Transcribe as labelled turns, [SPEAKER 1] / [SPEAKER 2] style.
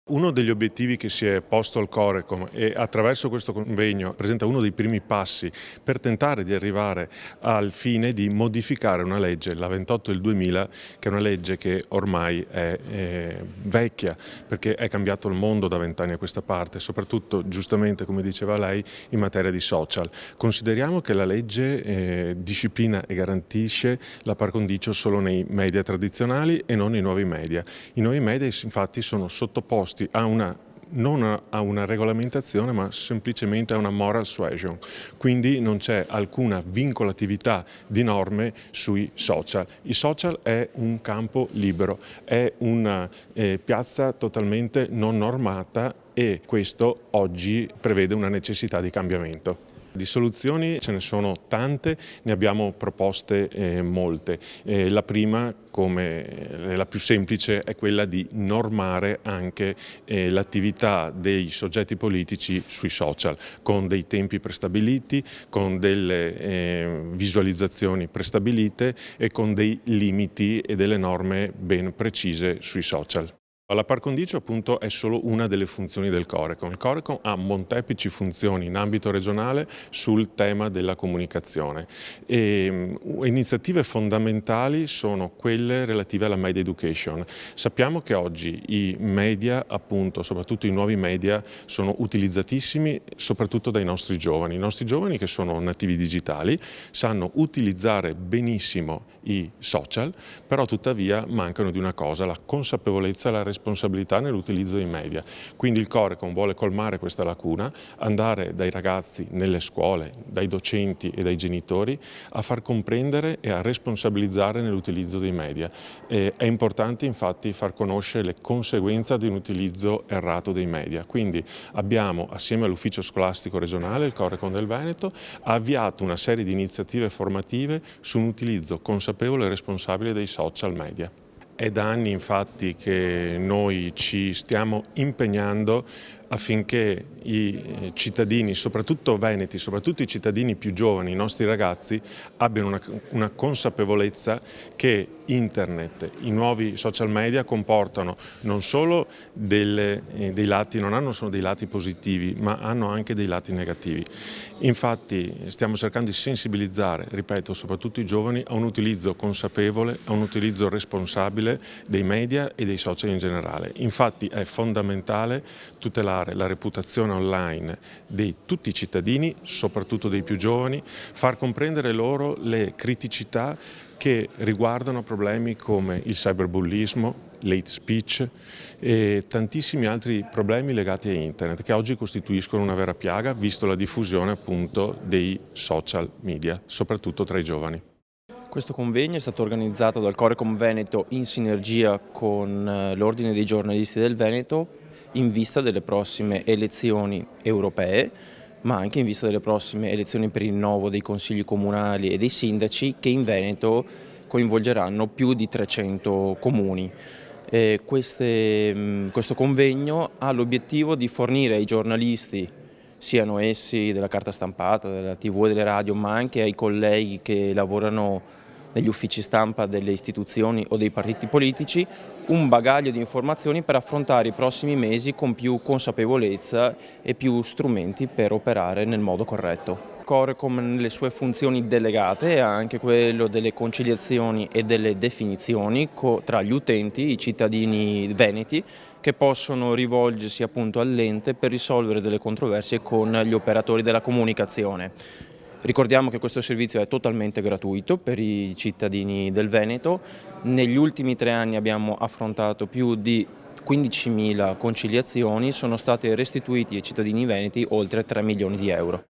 [SPEAKER 1] Uno degli obiettivi che si è posto al Corecom e attraverso questo convegno presenta uno dei primi passi per tentare di arrivare al fine di modificare una legge, la 28 del 2000, che è una legge che ormai è vecchia perché è cambiato il mondo da 20 anni a questa parte, soprattutto giustamente come diceva lei in materia di social. Consideriamo che la legge disciplina e garantisce la par condicio solo nei media tradizionali e non nei nuovi media. I nuovi media infatti sono sottoposti non a una regolamentazione ma semplicemente a una moral suasion, quindi non c'è alcuna vincolatività di norme sui social. I social è un campo libero, è una piazza totalmente non normata e questo oggi prevede una necessità di cambiamento. Di soluzioni ce ne sono tante, ne abbiamo proposte molte. La prima, come la più semplice, è quella di normare anche l'attività dei soggetti politici sui social, con dei tempi prestabiliti, con delle visualizzazioni prestabilite e con dei limiti e delle norme ben precise sui social. La par condicio appunto è solo una delle funzioni del Corecom. Il Corecom ha molteplici funzioni in ambito regionale sul tema della comunicazione e iniziative fondamentali sono quelle relative alla media education. Sappiamo che oggi i media, appunto, soprattutto i nuovi media, sono utilizzatissimi soprattutto dai nostri giovani che sono nativi digitali, sanno utilizzare benissimo i social, però tuttavia mancano di una cosa, la consapevolezza e la responsabilità nell'utilizzo dei media. Quindi il Corecom vuole colmare questa lacuna, andare dai ragazzi nelle scuole, dai docenti e dai genitori a far comprendere e a responsabilizzare nell'utilizzo dei media. È importante infatti far conoscere le conseguenze di un utilizzo errato dei media. Quindi abbiamo, assieme all'ufficio scolastico regionale, il Corecom del Veneto, ha avviato una serie di iniziative formative su un utilizzo consapevole e responsabile dei social media. È da anni infatti che noi ci stiamo impegnando affinché i cittadini, soprattutto veneti, soprattutto i cittadini più giovani, i nostri ragazzi, abbiano una consapevolezza che internet, i nuovi social media comportano non solo dei lati, non hanno solo dei lati positivi, ma hanno anche dei lati negativi. Infatti stiamo cercando di sensibilizzare, ripeto, soprattutto i giovani a un utilizzo consapevole, a un utilizzo responsabile dei media e dei social in generale. Infatti è fondamentale tutelare la reputazione online di tutti i cittadini, soprattutto dei più giovani, far comprendere loro le criticità che riguardano problemi come il cyberbullismo, l'hate speech e tantissimi altri problemi legati a internet che oggi costituiscono una vera piaga visto la diffusione appunto dei social media, soprattutto tra i giovani.
[SPEAKER 2] Questo convegno è stato organizzato dal Corecom Veneto in sinergia con l'Ordine dei giornalisti del Veneto in vista delle prossime elezioni europee, ma anche in vista delle prossime elezioni per il rinnovo dei consigli comunali e dei sindaci che in Veneto coinvolgeranno più di 300 comuni. Questo convegno ha l'obiettivo di fornire ai giornalisti, siano essi della carta stampata, della TV e delle radio, ma anche ai colleghi che lavorano negli uffici stampa delle istituzioni o dei partiti politici, un bagaglio di informazioni per affrontare i prossimi mesi con più consapevolezza e più strumenti per operare nel modo corretto. Corecom nelle sue funzioni delegate ha anche quello delle conciliazioni e delle definizioni tra gli utenti, i cittadini veneti, che possono rivolgersi appunto all'ente per risolvere delle controversie con gli operatori della comunicazione. Ricordiamo che questo servizio è totalmente gratuito per i cittadini del Veneto. Negli ultimi 3 anni abbiamo affrontato più di 15.000 conciliazioni, sono state restituiti ai cittadini veneti oltre 3 milioni di euro.